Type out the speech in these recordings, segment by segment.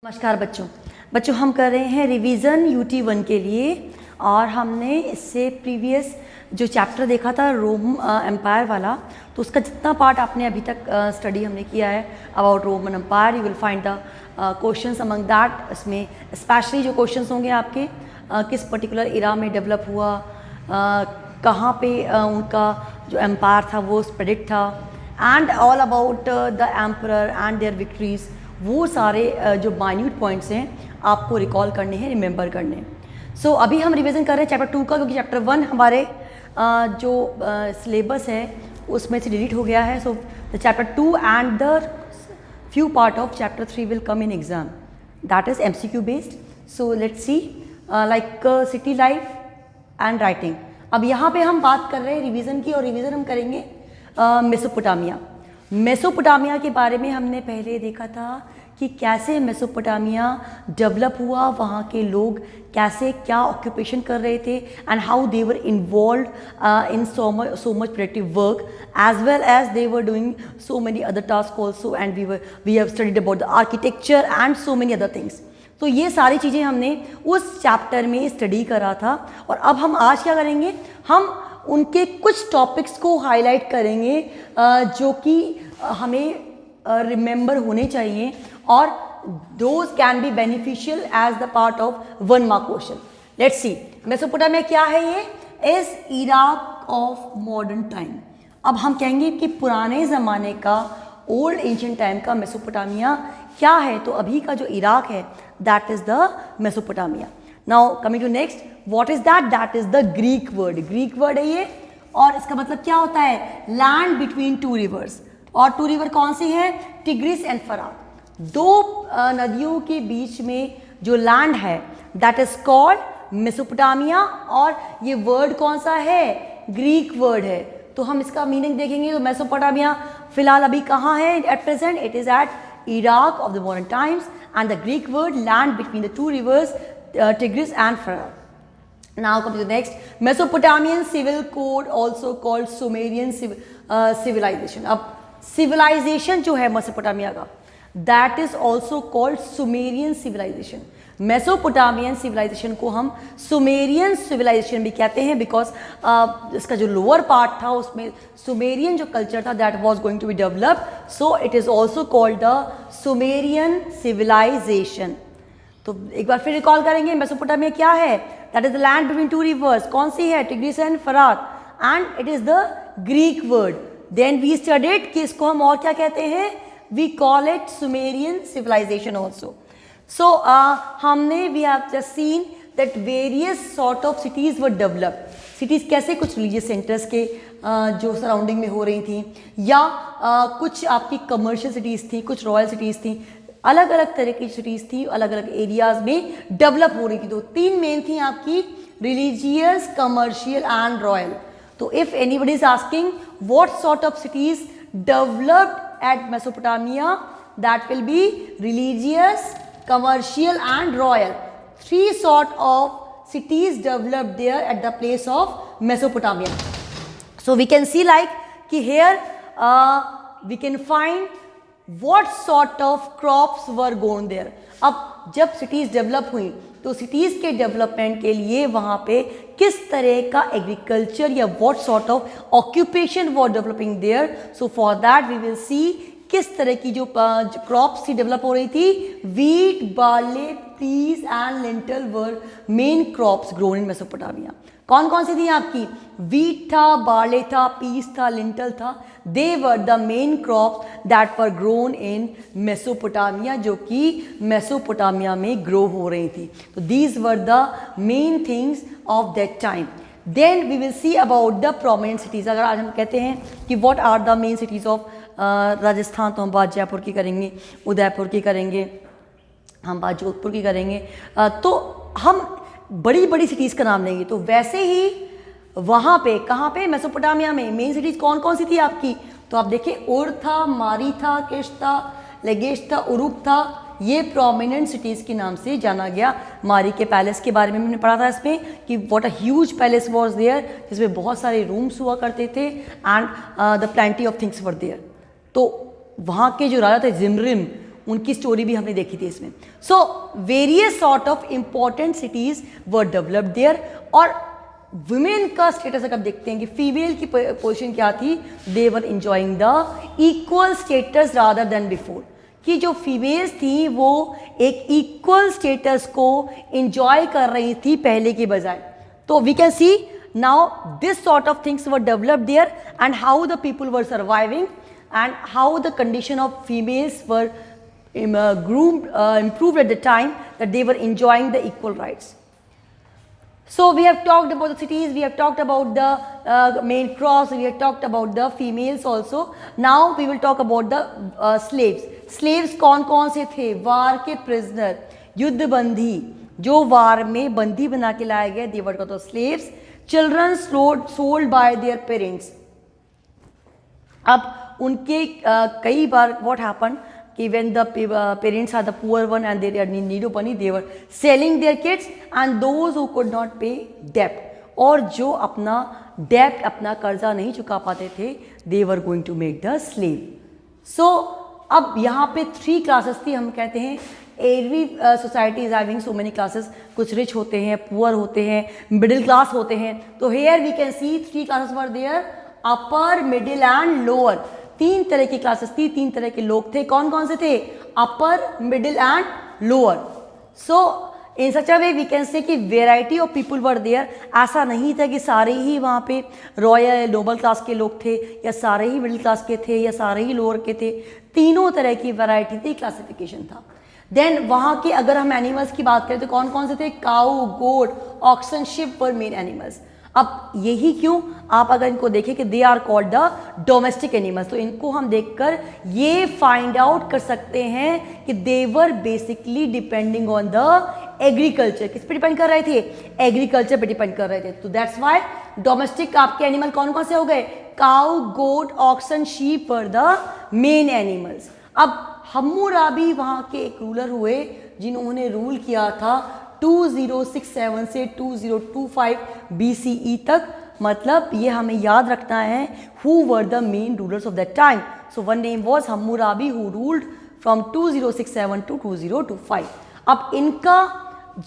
नमस्कार बच्चों हम कर रहे हैं रिवीजन UT1 के लिए। और हमने इससे प्रीवियस जो चैप्टर देखा था रोम एम्पायर वाला, तो उसका जितना पार्ट आपने अभी तक स्टडी हमने किया है about Roman empire, you will find the questions among that. इसमें स्पेशली जो क्वेश्चंस होंगे आपके किस पर्टिकुलर इरा में डेवलप हुआ, कहाँ पे उनका जो एम्पायर था वो स्प्रेड था, and all about the emperor and their victories. वो सारे जो माइन्यूट पॉइंट्स हैं आपको रिकॉल करने हैं, रिमेंबर करने हैं। सो अभी हम रिवीजन कर रहे हैं चैप्टर 2 का, क्योंकि चैप्टर 1 हमारे जो सिलेबस है उसमें से डिलीट हो गया है। So the chapter 2 and the few part of chapter 3 will come in exam, that is MCQ based. So let's see like city life and writing. अब यहाँ पे हम बात कर रहे हैं रिवीजन की, और रिवीजन हम करेंगे मेसोपोटामिया। मेसोपोटामिया के बारे में हमने पहले देखा था कि कैसे मेसोपोटामिया डेवलप हुआ, वहाँ के लोग कैसे क्या ऑक्यूपेशन कर रहे थे, and how they were involve in so much productive work as well as they were doing so many other tasks also, and we have studied about the architecture and so many other things. तो ये सारी चीज़ें हमने उस chapter में study करा था। और अब हम आज क्या करेंगे, हम उनके कुछ टॉपिक्स को हाईलाइट करेंगे जो कि हमें रिमेंबर होने चाहिए, और those can be beneficial as the part of 1 mark question. Let's see Mesopotamia क्या है। ये is Iraq of modern time. अब हम कहेंगे कि पुराने ज़माने का, ओल्ड एंशिएंट टाइम का मेसोपोटामिया क्या है। तो अभी का जो इराक है that is the Mesopotamia. Now coming to next, what is that? That is the Greek word. Greek word है ये, और इसका मतलब क्या होता है? Land between 2 reverse. और 2 रिवर कौन सी है? टिग्रिस एंड फरात। 2 नदियों के बीच में जो लैंड है दैट इज कॉल्ड मेसोपोटामिया। और ये वर्ड कौन सा है? ग्रीक वर्ड है। तो हम इसका मीनिंग देखेंगे। तो मेसोपोटामिया फिलहाल अभी कहाँ है? At present it is at Iraq of the modern times, and the Greek word land between the 2 rivers Tigris and फरात। Now come to the next, Mesopotamian civil code also called Sumerian civilization. अब civilization जो है Mesopotamia का, that is also called Sumerian civilization. Mesopotamian civilization को हम Sumerian civilisation भी कहते हैं, बिकॉज इसका जो लोअर पार्ट था उसमें सुमेरियन जो कल्चर था that was going to be develop, so it is also called the Sumerian civilisation. तो एक बार फिर रिकॉल करेंगे, मेसोपोटामिया क्या है? That is the land between 2 rivers. कौन सी है? टिग्रिस एंड फरात, and it is the Greek word. Then we studied कि इसको हम और क्या कहते हैं? We call it Sumerian civilisation also. So हमने we have just seen that various sort of cities were develop. Cities कैसे? कुछ रिलीजियस सेंटर्स के जो सराउंडिंग में हो रही थी, या कुछ आपकी कमर्शियल सिटीज़ थी, कुछ रॉयल सिटीज़ थी, अलग अलग तरह की सिटीज़ थी, अलग अलग एरियाज में डेवलप हो रही थी। तो 3 मेन थी आपकी, रिलीजियस, कमर्शियल एंड रॉयल। तो if anybody is asking what sort of cities developed eight Mesopotamia, that will be religious, commercial and royal. 3 sort of cities developed there at the place of Mesopotamia. So we can see like कि here we can find what sort of crops were grown there. अब जब cities develop हुई तो cities के development के लिए वहाँ पे किस तरह का agriculture या what sort of occupation was developing there. So for that we will see किस तरह की जो क्रॉप्स थी डेवलप हो रही थी। Wheat, barley, peas and lentil were main crops grown in Mesopotamia. कौन कौन सी थी आपकी? वीट था, बार्ले था, पीस था, लेंटल था। They were the main crops that were grown in Mesopotamia, जो कि मेसोपोटामिया में ग्रो हो रही थी। तो these were the main things of that time. Then we will see about the prominent cities. अगर आज हम कहते हैं कि what are the main cities of Rajasthan, तो हम बात जयपुर की करेंगे, उदयपुर की करेंगे, हम बात जोधपुर की करेंगे। तो हम बड़ी बड़ी सिटीज़ का नाम लेंगे। तो वैसे ही वहाँ पे, कहाँ पे? मेसोपोटामिया में मेन सिटीज़ कौन कौन सी थी आपकी? तो आप देखिए, उर था, मारी था, किश था, लेगेश था, उरुक था। ये प्रोमिनेंट सिटीज़ के नाम से जाना गया। मारी के पैलेस के बारे में हमने पढ़ा था इसमें कि what a huge palace was there, जिसमें बहुत सारे रूम्स हुआ करते थे, and the plenty of things were there. तो वहाँ के जो राजा थे जिमरिन, उनकी स्टोरी भी हमने देखी थी इसमें। So various sort of important cities were developed there. और वुमेन का स्टेटस अगर देखते हैं कि फीमेल की पोजीशन क्या थी, they were enjoying the equal status rather than before, कि जो फीमेल्स थी वो एक इक्वल स्टेटस को एंजॉय कर रही थी पहले की बजाय। तो we can see now this sort of things were developed there and how the people were surviving and how the condition of females were improved at the time that they were enjoying the equal rights. So we have talked about the cities, we have talked about the main cross, we have talked about the females also. Now we will talk about the slaves. Slaves कौन कौन से थे? वार के prisoner, युद्ध बंदी, जो वार में बंदी बना के लाए गए, they were called slaves. Children sold by their parents. अब उनके कई बार what happened कि when the parents are the poor one and they are in need of money, they were selling their kids and those who could not pay debt, और जो अपना debt अपना कर्जा नहीं चुका पाते थे, they were going to make the slave. So अब यहाँ पे 3 classes थी, हम कहते हैं every society is having so many classes, कुछ rich होते हैं, poor होते हैं, middle class होते हैं। तो here we can see 3 classes were there, upper, middle and lower। 3 तरह की क्लासेस थी, 3 तरह के लोग थे। कौन कौन से थे? Upper, middle and lower. So in such a way we can say कि variety of people were there. ऐसा नहीं था कि सारे ही वहाँ पे रॉयल नोबल क्लास के लोग थे, या सारे ही मिडिल क्लास के थे, या सारे ही लोअर के थे। तीनों तरह की वैरायटी थी, क्लासिफिकेशन था। देन वहाँ के अगर हम एनिमल्स की बात करें तो कौन कौन से थे? Cow, goat, oxen, sheep were main animals. अब यही क्यों, आप अगर इनको देखें कि they are called the domestic animals, तो इनको हम देखकर ये फाइंड आउट कर सकते हैं कि they were basically depending on the agriculture. किस पे डिपेंड कर रहे थे? एग्रीकल्चर पे डिपेंड कर रहे थे। तो दैट्स व्हाई डोमेस्टिक आपके एनिमल कौन कौन से हो गए? Cow, goat, oxen, sheep were the main animals. अब हम्मुराबी वहाँ के एक रूलर हुए जिन्होंने रूल किया था 2067 से 2025 BCE तक। मतलब ये हमें याद रखना है who were the main rulers of that time. So one name was Hammurabi who ruled from 2067 to 2025. अब इनका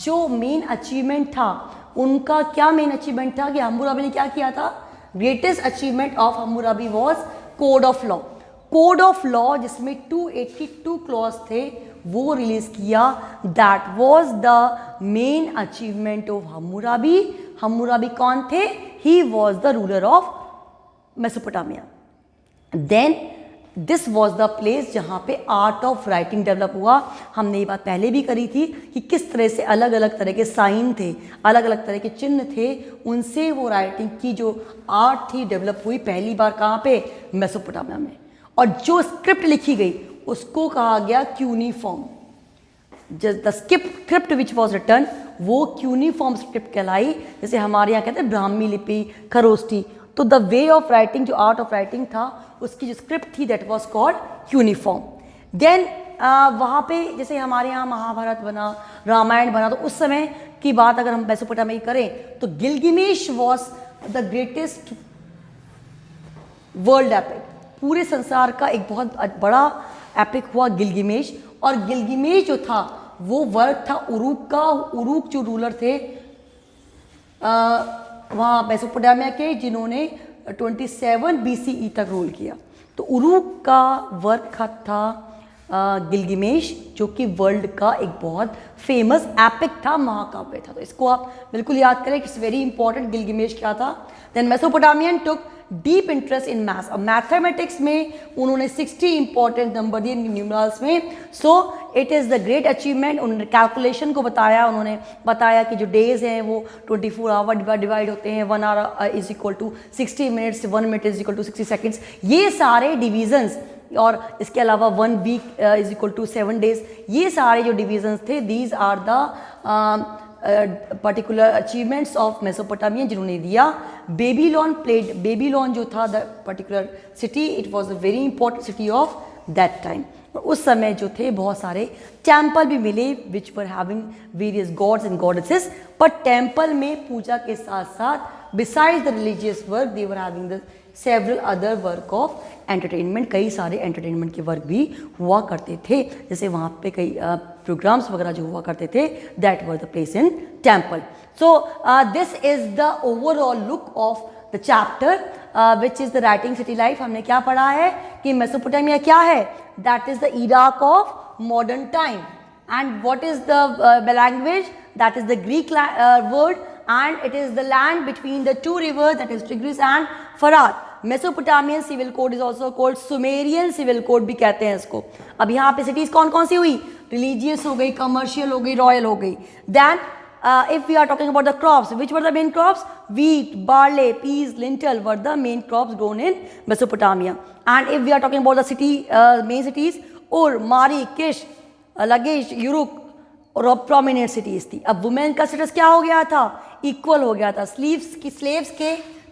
जो मेन अचीवमेंट था, उनका क्या मेन अचीवमेंट था कि हम्मुराबी ने क्या किया था? Greatest achievement of Hammurabi was code of law. Code of law जिसमें 282 क्लॉज थे वो रिलीज किया। That was the main achievement of Hammurabi. Hammurabi कौन थे? He was the ruler of Mesopotamia. Then this was the place जहाँ पे art of writing develop हुआ। हमने ये बात पहले भी करी थी कि किस तरह से अलग अलग तरह के साइन थे, अलग अलग तरह के चिन्ह थे, उनसे वो राइटिंग की जो आर्ट थी डेवलप हुई पहली बार कहाँ पे? मेसोपोटामिया में। और जो स्क्रिप्ट लिखी गई उसको कहा गया cuneiform. The script which was written वो क्यूनीफॉर्म स्क्रिप्ट कहलाई। जैसे हमारे यहाँ कहते हैं ब्राह्मी लिपि, खरोष्टी। तो द वे ऑफ राइटिंग, जो आर्ट ऑफ राइटिंग था, उसकी जो स्क्रिप्ट थी दैट वॉज कॉल्ड क्यूनीफॉर्म। देन वहाँ पे जैसे हमारे यहाँ महाभारत बना, रामायण बना, तो उस समय की बात अगर हम मेसोपोटामिया में करें तो Gilgamesh was the greatest world epic. पूरे संसार का एक बहुत बड़ा एपिक हुआ गिलगिमेश। और गिलगिमेश जो था वो वर्क था उरूक का। उरूक जो रूलर थे वहाँ मेसोपोटामिया के, जिन्होंने 27 BCE तक रूल किया। तो उरूक का वर्क था गिलगिमेश, जो कि वर्ल्ड का एक बहुत फेमस एपिक था, महाकाव्य था। तो इसको आप बिल्कुल याद करें, इट्स वेरी इंपॉर्टेंट। गिलगिमेश क्या था? Then Mesopotamian took deep interest in maths. अब मैथमेटिक्स में उन्होंने 60 इंपॉर्टेंट नंबर दिए न्यूमरल्स में। So it is the great achievement. उन्होंने कैलकुलेशन को बताया। उन्होंने बताया कि जो डेज हैं वो 24 आवर डिवाइड होते हैं। 1 hour is equal to 60 minutes, 1 minute is equal to 60 seconds. ये सारे डिविजन्स, और इसके अलावा 1 week is equal to 7 days, ये सारे जो डिविजन्स थे, these are the particular achievements of Mesopotamia जिन्होंने दिया। बेबीलोन जो था the particular city, it was a very important city of that time. उस समय जो थे बहुत सारे टेम्पल भी मिले which were having various gods and goddesses. पर टेम्पल में पूजा के साथ साथ besides the religious work they were having the several other work of entertainment, कई सारे एंटरटेनमेंट के वर्क भी हुआ करते थे, जैसे वहाँ पे कई प्रोग्राम्स वगैरह जो हुआ करते थे, that were the place in temple. So this is the overall look of the chapter which is the writing city life. हमने क्या पढ़ा है कि मेसोपोटामिया क्या है, that is the Iraq of modern time. And what is the language? That is the Greek word, and it is the land between the two rivers, that is Tigris and Farat. Mesopotamian civil code is also called Sumerian civil code भी कहते हैं इसको. अब यहाँ पे cities कौन कौन सी हुई? Religious हो गई, commercial हो गई, royal हो गई. Then if we are talking about the crops, which were the main crops? Wheat, barley, peas, lentil were the main crops grown in Mesopotamia. And if we are talking about the city, main cities, Ur, Mari, Kish, Lagash, Uruk और prominent cities थी. अब women का status क्या हो गया था? Equal हो गया था. स्लेव्स के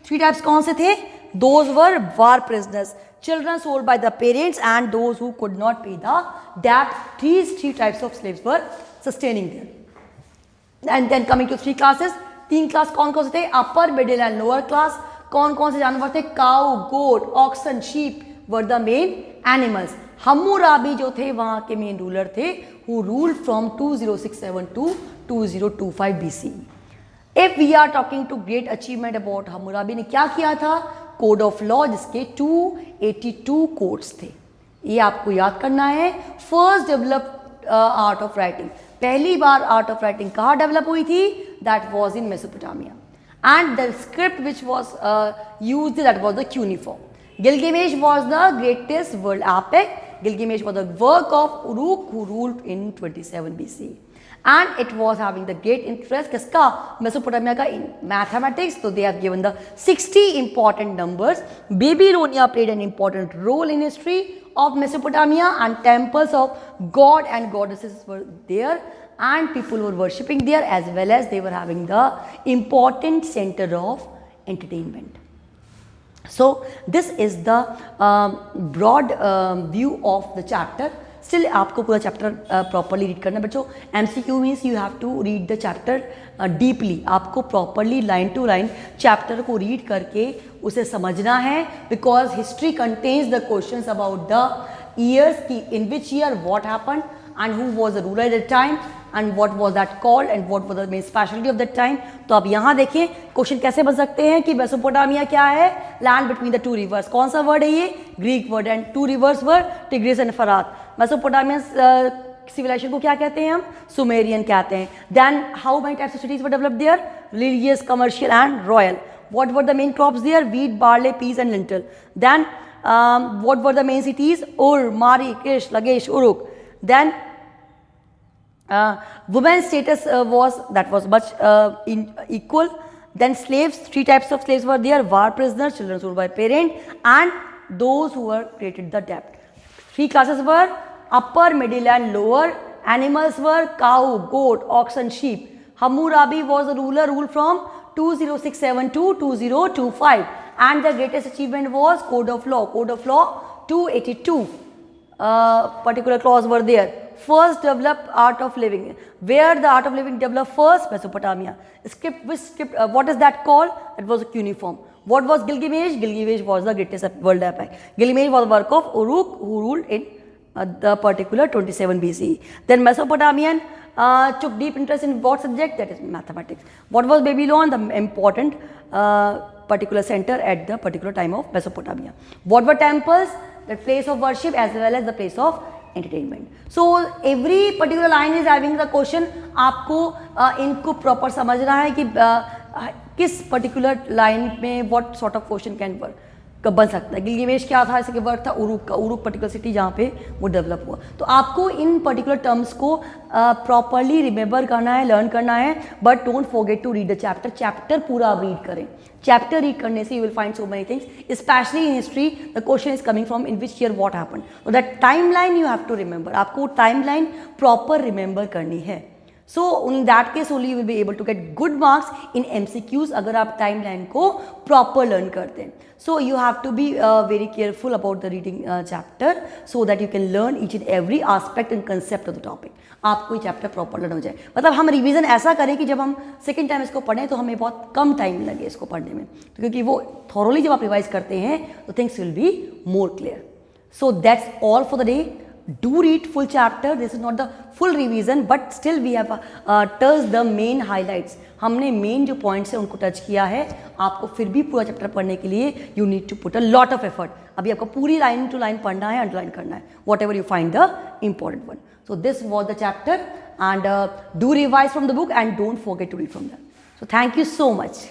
3 टाइप्स कौन से थे? Those were war prisoners, children sold by the parents and those who could not pay the debt. these 3 types of slaves were sustaining there. And then coming to 3 classes. 3 class कौन कौन से थे? Upper, middle and lower class. कौन कौन से जानवर थे? Cow, goat, oxen, sheep were the main animals. Hammurabi जो थे वहाँ के मेन रूलर थे, who ruled from 2067 to 2025 BC. If we are talking to great achievement about Hammurabi ने क्या किया था? कोड ऑफ लॉ, जिसके 282 कोड्स थे. ये आपको याद करना है. First develop art of writing, पहली बार आर्ट ऑफ राइटिंग कहाँ डेवलप हुई थी? That was in Mesopotamia. And the script which was used, that was the cuneiform. Gilgamesh was the greatest world epic. Gilgamesh was the work of Uruk, who ruled in 27 BC. And it was having the great interest किसका? Mesopotamia का in mathematics. So they have given the 60 important numbers. Babylonia played an important role in history of Mesopotamia, and temples of god and goddesses were there, and people were worshipping there, as well as they were having the important center of entertainment. So this is the broad view of the chapter. Still आपको पूरा chapter properly read करना है बच्चों. MCQ means you have to read the chapter deeply. आपको properly line to line chapter को read करके उसे समझना है, because history contains the questions about the years की in which year what happen and who was the ruler at that time and what was that called and what was the main specialty of that time. तो अब यहाँ देखिए question कैसे बन सकते हैं कि मेसोपोटामिया क्या है? Land between the 2 rivers. कौन सा वर्ड है ये? Greek word. And 2 rivers were Tigris and फरात. मेसोपोटामियन सिविलाइजेशन को क्या कहते हैं हम? सुमेरियन कहते हैं. Then how many types of cities were developed there? Religious, commercial and royal. What were the main crops there? Wheat, barley, peas and lentil. Then what were the main cities? Ur, Mari, Kish, Lagash, Uruk. Then women's status was much equal. Then slaves, 3 types of slaves were there: war prisoners, children sold by parent, and those who were created the debt. 3 classes were upper, middle and lower. Animals were cow, goat, ox and sheep. Hammurabi was the ruler, ruled from 2067 to 2025, and the greatest achievement was code of law. Code of law 282 particular clause were there. First developed art of living. Where the art of living developed first? Mesopotamia. Script, which script? What is that called? It was a cuneiform. What was Gilgamesh? Gilgamesh was the greatest world epic. Gilgamesh was the work of Uruk, who ruled in the particular 27 BC. Then Mesopotamian took deep interest in what subject? That is mathematics. What was Babylon? The important particular center at the particular time of Mesopotamia. What were temples? The place of worship as well as the place of entertainment. So every particular line is having the question. आपको इनको proper समझना है कि किस particular line में what sort of question can कब बन सकता है. गिलगिमेश क्या था? ऐसे वर्ड था उरुक का. उरुक पर्टिकुलर सिटी जहाँ पे वो डेवलप हुआ. तो आपको इन पर्टिकुलर टर्म्स को प्रॉपरली रिमेंबर करना है, लर्न करना है, but don't forget to read the chapter. Chapter पूरा आप रीड करें. चैप्टर रीड करने से you will find so many things. Specially in history the question is coming from in which year what happen. That time line you have to remember. आपको time line proper remember करनी है. So in that case only you will be able to get good marks in MCQs अगर आप timeline को proper learn करते हैं. So you have to be very careful about the reading chapter so that you can learn each and every aspect and concept of the topic. आपको ये chapter proper learn हो जाए. मतलब हम revision ऐसा करें कि जब हम सेकेंड टाइम इसको पढ़ें तो हमें बहुत कम टाइम लगे इसको पढ़ने में, तो क्योंकि वो थॉरोली जब आप रिवाइज करते हैं तो things will be more clear. So that's all for the day. Do read full chapter. This is not the full revision, but still we have touched the main highlights. हमने main जो points हैं उनको touch किया है. आपको फिर भी पूरा चैप्टर पढ़ने के लिए you need to put a lot of effort. अभी आपको पूरी लाइन टू लाइन पढ़ना है, अंडरलाइन करना है, whatever you find the important one. So this was the chapter and do revise from the book and don't forget to read from that. So thank you so much.